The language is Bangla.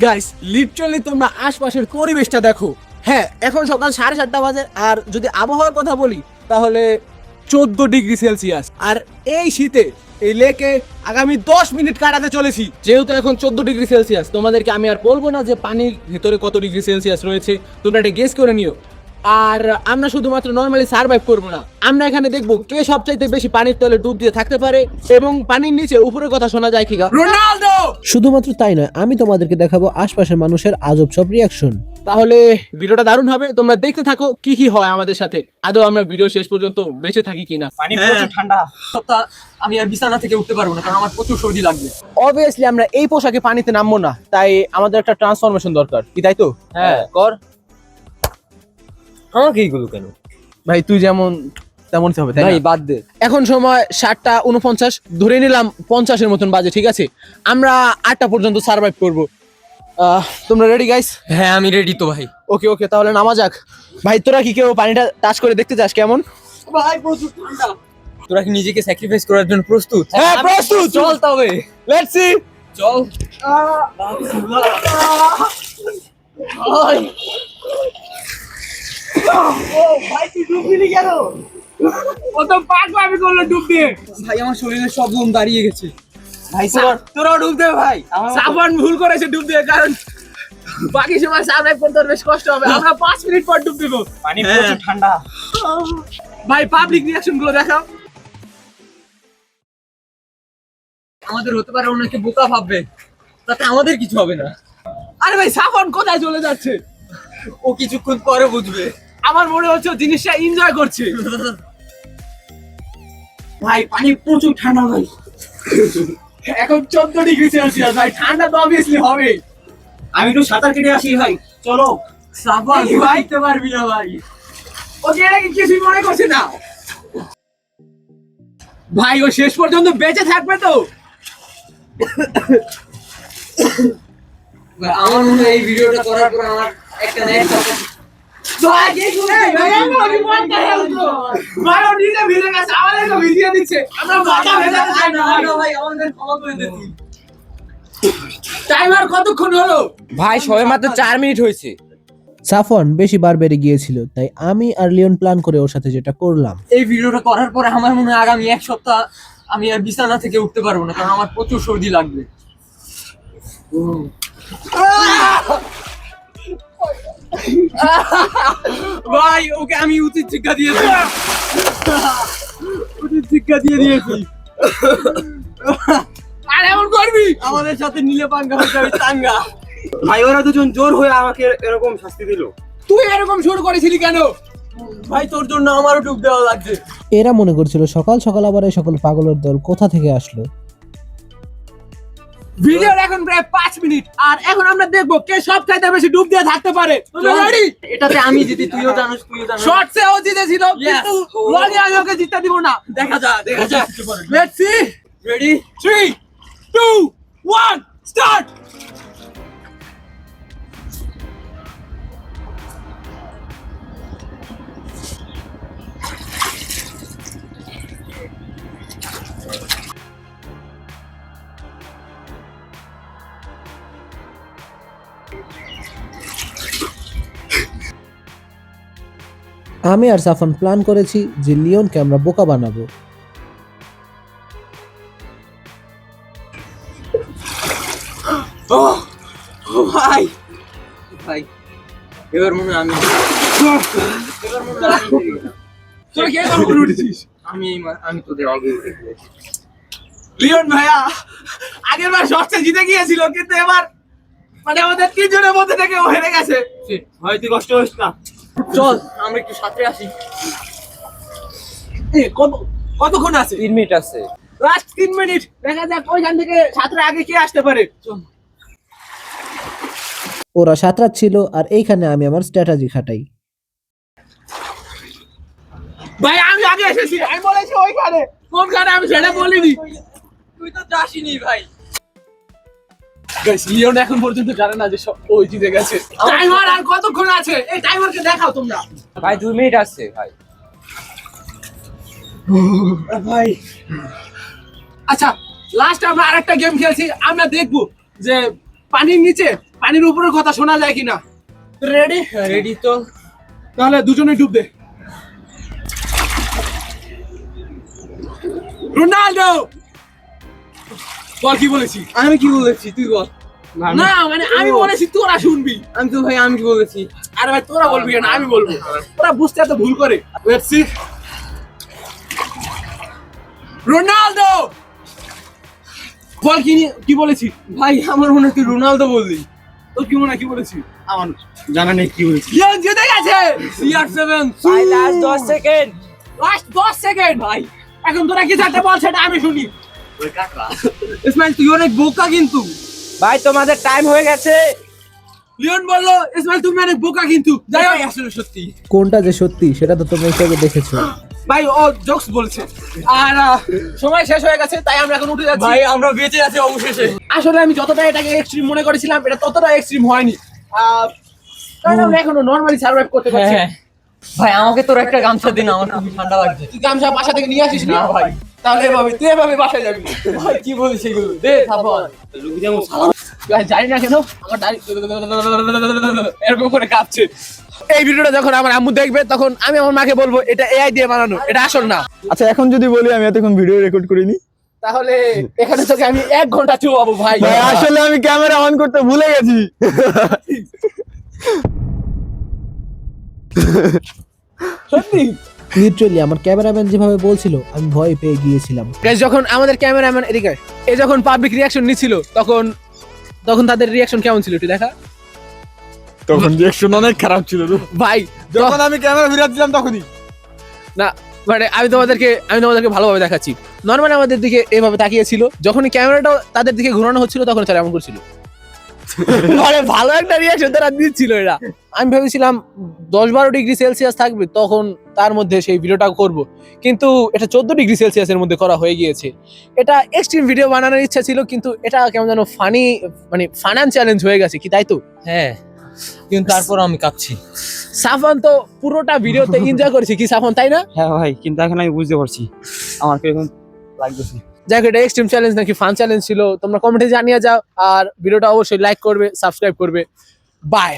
গাইস লিটারালি তোমরা আশপাশের পরিবেশটা দেখো। হ্যাঁ, এখন সকাল 7:30 বাজে, আর যদি আবহাওয়ার কথা বলি তাহলে 14 ডিগ্রি সেলসিয়াস। আর এই শীতে এই লেকে আগামী 10 মিনিট কাটাতে চলেছি। যেহেতু এখন 14 ডিগ্রি সেলসিয়াস, তোমাদেরকে আমি আর বলবো না যে পানির ভিতরে কত ডিগ্রি সেলসিয়াস রয়েছে, তোমরা এটা গেস করে নিও। আর আমরা শুধুমাত্র নর্মালি সার্ভাইভ করবো না, আমরা এখানে দেখবো কে সবচাইতে বেশি পানির তলে ডুব দিয়ে থাকতে পারে এবং পানির নিচে উপরের কথা শোনা যায় কিনা। রোনাল্ডো! শুধুমাত্র তাই নয়, আমি তোমাদেরকে দেখাবো আশপাশের মানুষের আজব সব রিয়াকশন। তাহলে ভিডিওটা দারুণ হবে, তোমরা দেখতে থাকো কি কি হয় আমাদের সাথে। আদৌ আমরা ভিডিও শেষ পর্যন্ত বেঁচে থাকি কিনা। পানি প্রচুর ঠান্ডা। সপ্তাহ আমি আর বিছানা থেকে উঠতে পারবো না, কারণ আমার প্রচুর সর্দি লাগবে। অবভিয়াসলি আমরা এই পোশাকে পানিতে নামবো না, তাই আমাদের একটা ট্রান্সফরমেশন দরকার, কি তাই তো? হ্যাঁ কর। আমাকে এইগুলো কেন? ভাই তুই যেমন তেমন হবে, তাই ভাই না? বাদ দে। এখন সময় 7:49, ধরে নিলাম 50-এর মতন বাজে, ঠিক আছে? আমরা 8টা পর্যন্ত সার্ভাইভ করবো। তোমরা রেডি গাইস? হ্যাঁ আমি রেডি তো ভাই। ওকে ওকে, তাহলে নামা যাক। ভাই তোরা কি কেউ পানিটা টাচ করে দেখতে চাস কেমন? ভাই প্রচুর ঠান্ডা। তোরা কি নিজেকে স্যাক্রিফাইস করার জন্য প্রস্তুত? হ্যাঁ প্রস্তুত। চল তবে লেটস সি। চল। ভাই তুই ডুব দিলি কেন? কত পাগলামি করলো ডুব দিয়ে। ভাই আমার শরীরের সব লোম দাঁড়িয়ে গেছে। ভাই তোরা ডুব দে ভাই। সাফওয়ান ভুল করেছে ডুব দিয়ে, কারণ বাকি সময় সার্ভাইভ করতে বেশ কষ্ট হবে। আমরা 5 মিনিট পর ডুব দিব। পানি প্রচুর ঠান্ডা। ভাই পাবলিক রিঅ্যাকশন গুলো দেখাও। আমাদের হতে পারে অনেকে বোকা ভাববে, তাতে আমাদের কিছু হবে না। আরে ভাই সাফওয়ান কোথায় চলে যাচ্ছে? ও কিছুক্ষণ পরে বুঝবে। আমার মনে হচ্ছে ও জিনিসটা এনজয় করছে। ভাই পানি প্রচুর ঠান্ডা ভাই। এখন 14 ডিগ্রি সেলসিয়াস, ভাই ঠান্ডা তো অবভিয়াসলি হবে। আমি একটু সাঁতার কেটে আসি ভাই, চলো। সাবান ভাই। ভাই দিতে পারবি না ভাই। ওকে এটা কি কিছুই মনে করছে না? ভাই ও শেষ পর্যন্ত বেঁচে থাকবে তো? ভাই, আমার মনে হয় এই ভিডিওটা করার পর আমার একটা না একটা ভাই কি শুনে ভাই আমরা কি বলতে হেলছো? ভাই ও নিজে ভিজে গেছে, আমাদেরকে ভিজিয়ে দিচ্ছে। আমরা মাথা ভেজাতে চাই না ভাই। ভাই আমাদের ক্ষমা করে দিন। টাইমার কতক্ষণ হলো? ভাই সবে মাত্র 4 মিনিট হয়েছে। সাফওয়ান বেশি বার বেড়ে গিয়েছিল, তাই আমি আর লিওন প্ল্যান করে ওর সাথে যেটা করলাম। এই ভিডিওটা করার পরে আমার মনে হয় আগামী 1 সপ্তাহ আমি আর বিছানা থেকে উঠতে পারবো না, কারণ আমার প্রচুর সর্দি লাগবে। ভাই ওকে আমি উচিত শিক্ষা দিয়েছি। উচিত শিক্ষা দিয়ে দিয়েছি। আর এমন করবি? আমাদের সাথে নীলে পাঙ্গা হয়ে যাবে চাঙ্গা। ভাই ওরা দুজন জোর হয়ে আমাকে এরকম শাস্তি দিল। তুই এরকম শুরু করেছিলি কেন? ভাই তোর জন্য আমারও ডুব দেওয়া লাগছে। এরা মনে করছিল সকাল সকাল আবার এই সকল পাগলের দল কোথা থেকে আসলো। ভিডিওর এখন প্রায় 5 মিনিট, আর এখন আমরা দেখবো কে সবচাইতে বেশি ডুব দিয়ে থাকতে পারে। তোমরা রেডি? এটাতে আমি জিতি, তুইও জানিস তুইও জানিস। শর্টসে ও জিতেছিল, কিন্তু লগে আমি ওকে জিততে দিব না। দেখা যা দেখা যা। Let's see. রেডি? 3 2 1 স্টার্ট। আমি আর সাফওয়ান প্ল্যান করেছি যে লিওনকে আমরা বোকা বানাবো। ভাই ভাই এবার মনে হয় আমি এবার মনে হয় আমি হেরে গেলাম। তুই কে কল করে উঠেছিস? আমি তোদের আগে উঠে গেছি। লিওন ভাইয়া আগের বার শর্টসে জিতে গিয়েছিল, কিন্তু এবার মানে আমাদের তিনজনের মধ্যে থেকে ও হেরে গেছে। ভাই তুই কষ্ট হইস না। চল আমরা একটু সাঁতরে আসি। কতক্ষণ আছে? 3 মিনিট আছে। লাস্ট 3 মিনিট, দেখা যাক ওইখান থেকে সাঁতরে আগে কে আসতে পারে। ওরা সাঁতরাচ্ছিল আর এইখানে আমি আমার স্ট্র্যাটেজি খাটাই। ভাই আমি আগে এসেছি, আমি বলেছি ওইখানে, কোনখানে আমি সেটা বলিনি। তুই তো যাসনি ভাই। গাইস লিওন এখন পর্যন্ত জানে না যে ওই জিতে গেছে। টাইমার আর কতক্ষণ আছে? এই টাইমারকে দেখাও তোমরা। ভাই 2 মিনিট আছে ভাই। ভাই আচ্ছা, লাস্ট আমরা আরেকটা গেম খেলছি। আমরা দেখবো যে পানির নিচে পানির উপরের কথা শোনা যায় কিনা? রেডি? রেডি তো। তাহলে দুজনেই ডুব দে। রোনাল্ডো, বল কি বলেছি? আমি কি বলেছি তুই বল। না মানে আমি বলেছি, তোরা শুনবি। আমি তো ভাই আমি কি বলেছি? আরে ভাই তোরা বলবি না, আমি বলবো। তোরা বুঝতে এত ভুল করে। Let's see. রোনাল্ডো, বল কি বলেছি? ভাই আমার মনে হয় তুই রোনালদো বললি। তোর কি মনে হয় কি বলেছি? আমার জানা নেই কি হয়েছে। লিওন জিতে গেছে। CR7 ভাই লাস্ট 10 সেকেন্ড। লাস্ট 10 সেকেন্ড ভাই। এখন তোরা কি চারটা বল সেটা আমি শুনি। ইসমাইল তুই অনেক বোকা কিন্তু। ভাই তোমাদের টাইম হয়ে গেছে। লিওন বললো ইসমাইল তুমি অনেক বোকা কিন্তু। যাই হোক, আসলে সত্যি। কোনটা যে সত্যি সেটা তো তোমরা একটু আগে দেখেছো। ভাই ও জোকস বলছে। আর সময় শেষ হয়ে গেছে, তাই আমরা এখন উঠে যাচ্ছি। ভাই আমরা বেঁচে আছি অবশেষে। আসলে আমি যতটা এটাকে এক্সট্রিম মনে করেছিলাম, এটা ততটা এক্সট্রিম হয়নি। কারণ আমরা এখনো নরমালি সার্ভাইভ করতে পারছি। হ্যাঁ ভাই আমাকে তোর একটা গামছা দিন, আমার খুবই ঠান্ডা লাগছে। তুই গামছা বাসা থেকে নিয়ে আসিস না না ভাই। তাহলে তুই এভাবে বাসায় যাবি। ভাই কি বলিস এগুলো? দে সাফন। ভাই জানি না কেন আমার দাড়ি এরকম করে কাঁপছে। এই ভিডিওটা যখন আমার আম্মু দেখবে তখন আমি আমার মাকে বলবো এটা এআই দিয়ে বানানো, এটা আসল না। আচ্ছা এখন যদি বলি আমি এতক্ষণ ভিডিও রেকর্ড করিনি। তাহলে এখানে তোকে আমি 1 ঘন্টা চুবাবো ভাই। আসলে আমি ক্যামেরা অন করতে ভুলে গেছি। সত্যি লিটারালি আমার ক্যামেরাম্যান যেভাবে বলছিল আমি ভয় পেয়ে গিয়েছিলাম। গাইস, যখন আমাদের ক্যামেরাম্যান এদিকে যখন পাবলিক রিঅ্যাকশন নিছিল তখন তাদের রিঅ্যাকশন কেমন ছিল একটু দেখা। তখন রিঅ্যাকশন অনেক খারাপ ছিল ভাই যখন আমি ক্যামেরা ফিরাচ্ছিলাম তখনই। না মানে আমি তোমাদেরকে ভালোভাবে দেখাচ্ছি। নরমালি আমাদের দিকে এভাবে তাকিয়েছিল, যখনই ক্যামেরাটা তাদের দিকে ঘোরানো হচ্ছিল তখন তারা এমন করছিল। মানে ভালো একটা রিঅ্যাকশন তারা দিচ্ছিল। এরা আমি ভেবেছিলাম 10-12 ডিগ্রি সেলসিয়াস থাকবে, তখন তার মধ্যে সেই ভিডিওটা করব, কিন্তু এটা 14 ডিগ্রি সেলসিয়াসের মধ্যে করা হয়ে গিয়েছে। এটা এক্সট্রিম ভিডিও বানানোর ইচ্ছা ছিল, কিন্তু এটা কেমন যেন ফানি মানে ফানান চ্যালেঞ্জ হয়ে গেছে কি, তাই তো? হ্যাঁ কিন্তু তারপর আমি কাঁপছি। সাফান তো পুরোটা ভিডিওতে এনজয় করেছে কি সাফান, তাই না? হ্যাঁ ভাই, কিন্তু এখন আমি বুঝতে পারছি আমার কিরকম লাগতেছে। যাই হোক, এটা এক্সট্রিম চ্যালেঞ্জ নাকি ফান চ্যালেঞ্জ ছিল তোমরা কমেন্টে জানিয়ে যাও, আর ভিডিওটা অবশ্যই লাইক করবে, সাবস্ক্রাইব করবে। বাই।